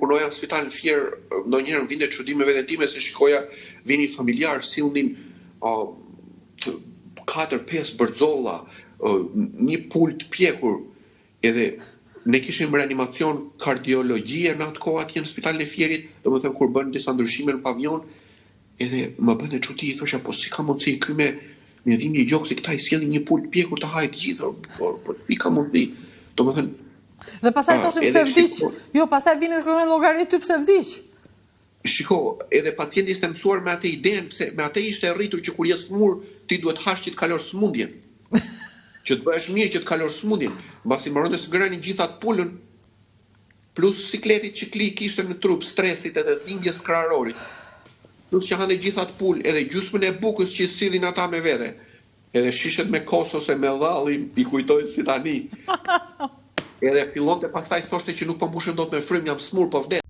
punoja në spitalin Fier, ndonjëherë vinte çudim me veten time se shikoja vini familjar, sillnin 4-5 bërzolla, një pul të pjekur, edhe ne kishim reanimacion kardiologjie në atë kohë atje në spitalin e Fierit, domethënë kur bën disa ndryshime në pavion, edhe më bënte çudi, thosha po si ka mundësi ky me dhimbje gjoksi këta i sjellin një pul të pjekur të hajë të gjithë, po si ka mundësi? Domethënë dhe pastaj thoshim pse vdiq. Jo, pastaj vinë të kërkojnë llogari ty pse vdiq. Shiko, edhe pacienti ishte mësuar me atë idenë, pse me atë ishte rritur që kur je smur, ti duhet hash që të kalosh smundjen. Që të bëhesh mirë që të kalosh smundjen. Mbasi mbaronte së grani gjithat pulën, plus sikletit që kishte në trup, stresit edhe dhimbjes kraharorit. Plus që hante gjithat pul, edhe gjysmën e bukës që sillin ata me vete. Edhe shishet me kos ose me dhall i kujtojnë si tani. Edhe fillonte pastaj thoshte që nuk po mbushën dot me frym, jam smur po vdes.